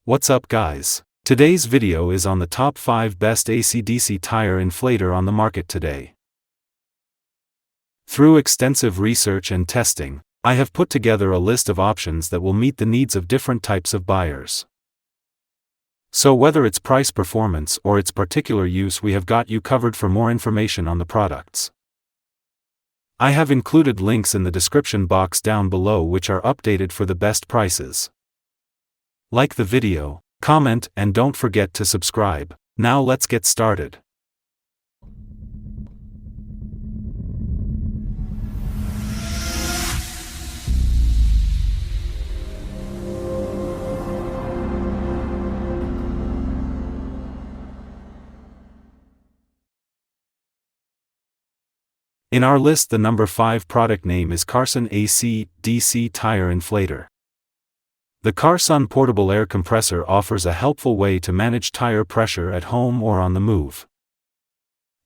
What's up guys? Today's video is on the top 5 best AC/DC tire inflator on the market today. Through extensive research and testing, I have put together a list of options that will meet the needs of different types of buyers. So whether it's price performance or its particular use, we have got you covered. For more information on the products, I have included links in the description box down below which are updated for the best prices. Like the video, comment, and don't forget to subscribe. Now let's get started. In our list, the number 5 product name is CARSUN AC/DC Tire Inflator. The CARSUN portable air compressor offers a helpful way to manage tire pressure at home or on the move.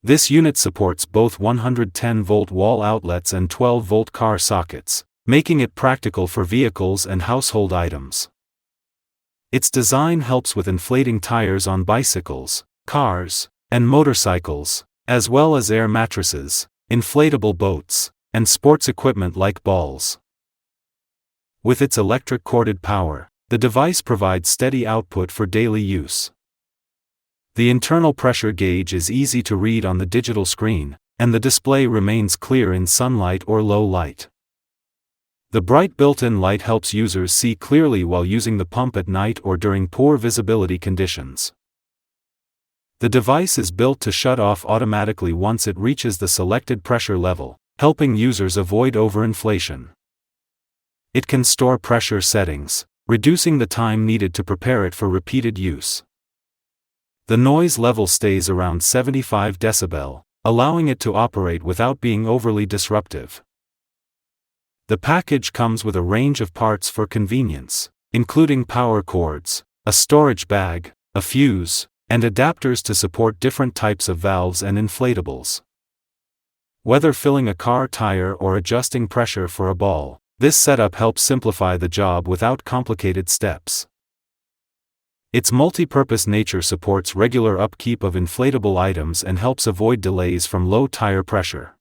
This unit supports both 110-volt wall outlets and 12-volt car sockets, making it practical for vehicles and household items. Its design helps with inflating tires on bicycles, cars, and motorcycles, as well as air mattresses, inflatable boats, and sports equipment like balls. With its electric corded power, the device provides steady output for daily use. The internal pressure gauge is easy to read on the digital screen, and the display remains clear in sunlight or low light. The bright built-in light helps users see clearly while using the pump at night or during poor visibility conditions. The device is built to shut off automatically once it reaches the selected pressure level, helping users avoid overinflation. It can store pressure settings, reducing the time needed to prepare it for repeated use. The noise level stays around 75 decibel, allowing it to operate without being overly disruptive. The package comes with a range of parts for convenience, including power cords, a storage bag, a fuse, and adapters to support different types of valves and inflatables. Whether filling a car tire or adjusting pressure for a ball, this setup helps simplify the job without complicated steps. Its multi-purpose nature supports regular upkeep of inflatable items and helps avoid delays from low tire pressure.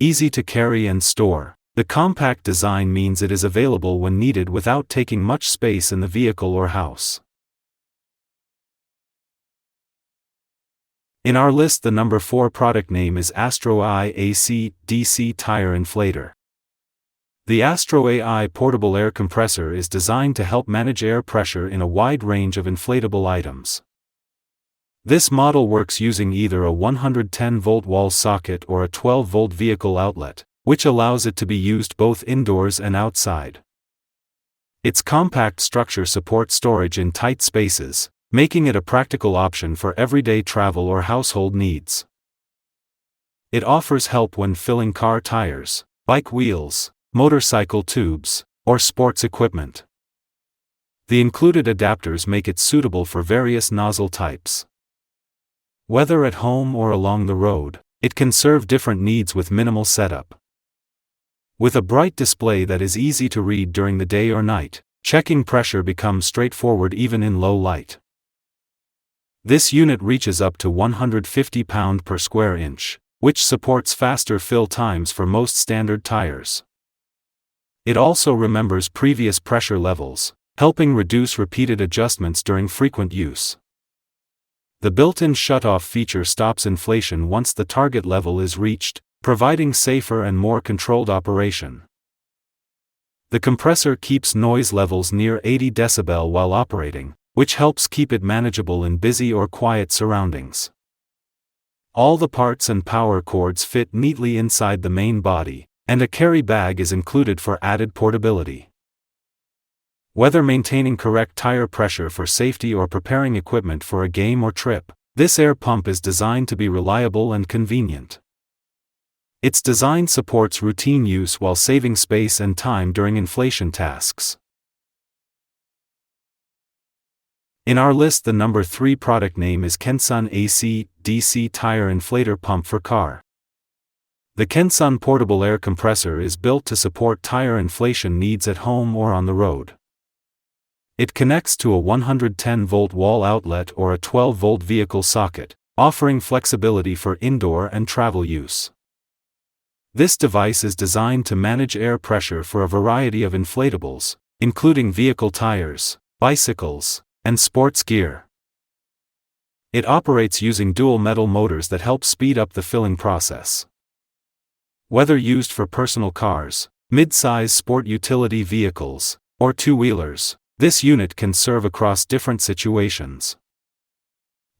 Easy to carry and store, the compact design means it is available when needed without taking much space in the vehicle or house. In our list, the number 4 product name is AstroAI AC/DC Tire Inflator. The AstroAI portable air compressor is designed to help manage air pressure in a wide range of inflatable items. This model works using either a 110-volt wall socket or a 12-volt vehicle outlet, which allows it to be used both indoors and outside. Its compact structure supports storage in tight spaces, making it a practical option for everyday travel or household needs. It offers help when filling car tires, bike wheels, motorcycle tubes, or sports equipment. The included adapters make it suitable for various nozzle types. Whether at home or along the road, it can serve different needs with minimal setup. With a bright display that is easy to read during the day or night, checking pressure becomes straightforward even in low light. This unit reaches up to 150 pounds per square inch, which supports faster fill times for most standard tires. It also remembers previous pressure levels, helping reduce repeated adjustments during frequent use. The built-in shut-off feature stops inflation once the target level is reached, providing safer and more controlled operation. The compressor keeps noise levels near 80 decibel while operating, which helps keep it manageable in busy or quiet surroundings. All the parts and power cords fit neatly inside the main body, and a carry bag is included for added portability. Whether maintaining correct tire pressure for safety or preparing equipment for a game or trip, this air pump is designed to be reliable and convenient. Its design supports routine use while saving space and time during inflation tasks. In our list, the number 3 product name is Kensun AC/DC Tire Inflator Pump for Car. The Kensun portable air compressor is built to support tire inflation needs at home or on the road. It connects to a 110-volt wall outlet or a 12-volt vehicle socket, offering flexibility for indoor and travel use. This device is designed to manage air pressure for a variety of inflatables, including vehicle tires, bicycles, and sports gear. It operates using dual metal motors that help speed up the filling process. Whether used for personal cars, mid-size sport utility vehicles, or two-wheelers, this unit can serve across different situations.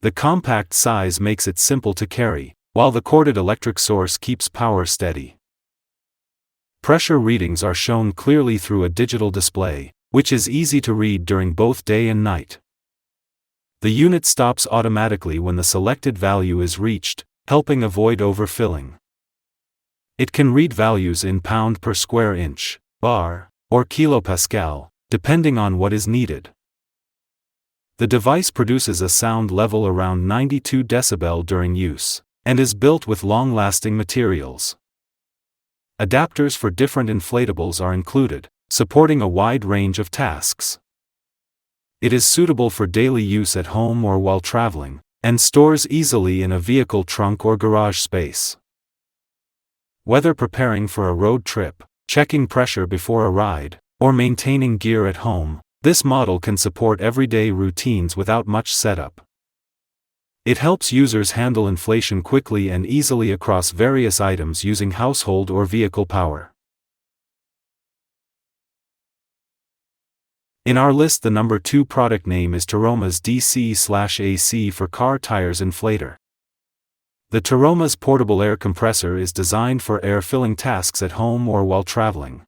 The compact size makes it simple to carry, while the corded electric source keeps power steady. Pressure readings are shown clearly through a digital display, which is easy to read during both day and night. The unit stops automatically when the selected value is reached, helping avoid overfilling. It can read values in pound per square inch, bar, or kilopascal, depending on what is needed. The device produces a sound level around 92 decibel during use, and is built with long-lasting materials. Adapters for different inflatables are included, supporting a wide range of tasks. It is suitable for daily use at home or while traveling, and stores easily in a vehicle trunk or garage space. Whether preparing for a road trip, checking pressure before a ride, or maintaining gear at home, this model can support everyday routines without much setup. It helps users handle inflation quickly and easily across various items using household or vehicle power. In our list, the number 2 product name is TEROMAS DC/AC for car tires inflator. The TEROMAS portable air compressor is designed for air filling tasks at home or while traveling.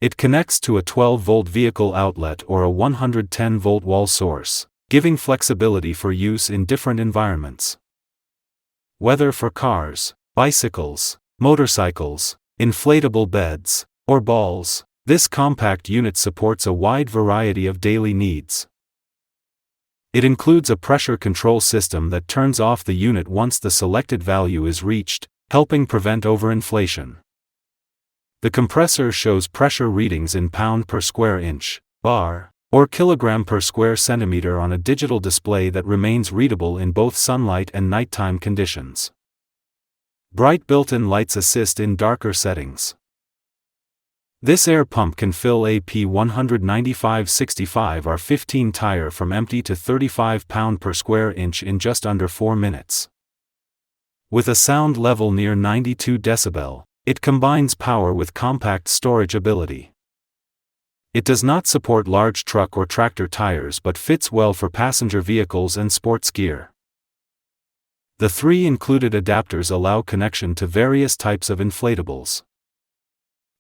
It connects to a 12-volt vehicle outlet or a 110-volt wall source, giving flexibility for use in different environments. Whether for cars, bicycles, motorcycles, inflatable beds, or balls, this compact unit supports a wide variety of daily needs. It includes a pressure control system that turns off the unit once the selected value is reached, helping prevent overinflation. The compressor shows pressure readings in pound per square inch, bar, or kilogram per square centimeter on a digital display that remains readable in both sunlight and nighttime conditions. Bright built-in lights assist in darker settings. This air pump can fill a P195/65 R15 tire from empty to 35 pound per square inch in just under 4 minutes. With a sound level near 92 decibel, it combines power with compact storage ability. It does not support large truck or tractor tires but fits well for passenger vehicles and sports gear. The 3 included adapters allow connection to various types of inflatables.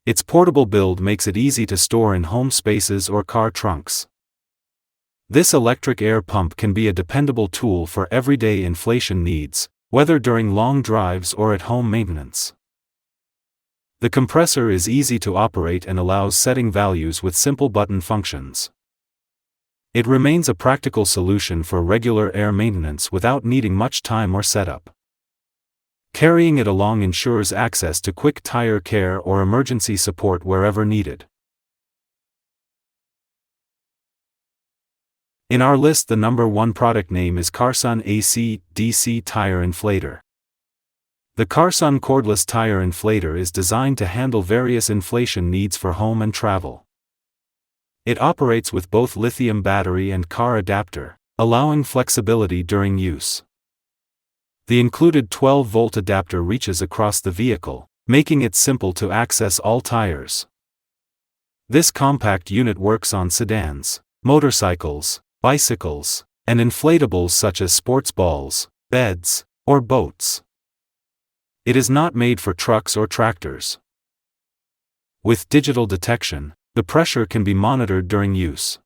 Its portable build makes it easy to store in home spaces or car trunks. This electric air pump can be a dependable tool for everyday inflation needs, whether during long drives or at home maintenance. The compressor is easy to operate and allows setting values with simple button functions. It remains a practical solution for regular air maintenance without needing much time or setup. Carrying it along ensures access to quick tire care or emergency support wherever needed. In our list, the number 1 product name is CARSUN AC/DC Tire Inflator. The CARSUN cordless tire inflator is designed to handle various inflation needs for home and travel. It operates with both lithium battery and car adapter, allowing flexibility during use. The included 12-volt adapter reaches across the vehicle, making it simple to access all tires. This compact unit works on sedans, motorcycles, bicycles, and inflatables such as sports balls, beds, or boats. It is not made for trucks or tractors. With digital detection, the pressure can be monitored during use.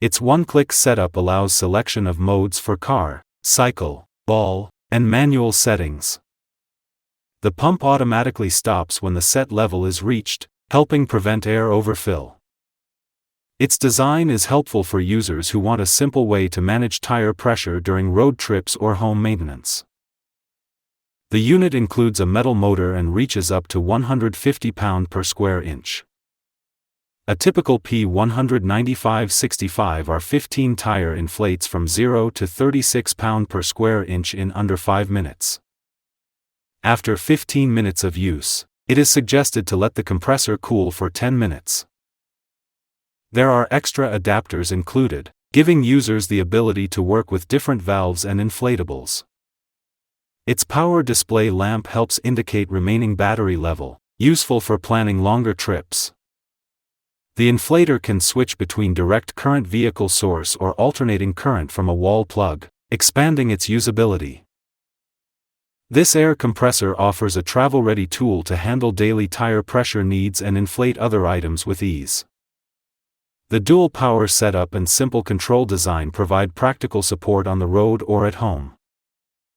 Its one-click setup allows selection of modes for car, cycle, ball, and manual settings. The pump automatically stops when the set level is reached, helping prevent air overfill. Its design is helpful for users who want a simple way to manage tire pressure during road trips or home maintenance. The unit includes a metal motor and reaches up to 150 pound per square inch. A typical P195/65R15 tire inflates from 0 to 36 pound per square inch in under 5 minutes. After 15 minutes of use, it is suggested to let the compressor cool for 10 minutes. There are extra adapters included, giving users the ability to work with different valves and inflatables. Its power display lamp helps indicate remaining battery level, useful for planning longer trips. The inflator can switch between direct current vehicle source or alternating current from a wall plug, expanding its usability. This air compressor offers a travel-ready tool to handle daily tire pressure needs and inflate other items with ease. The dual power setup and simple control design provide practical support on the road or at home.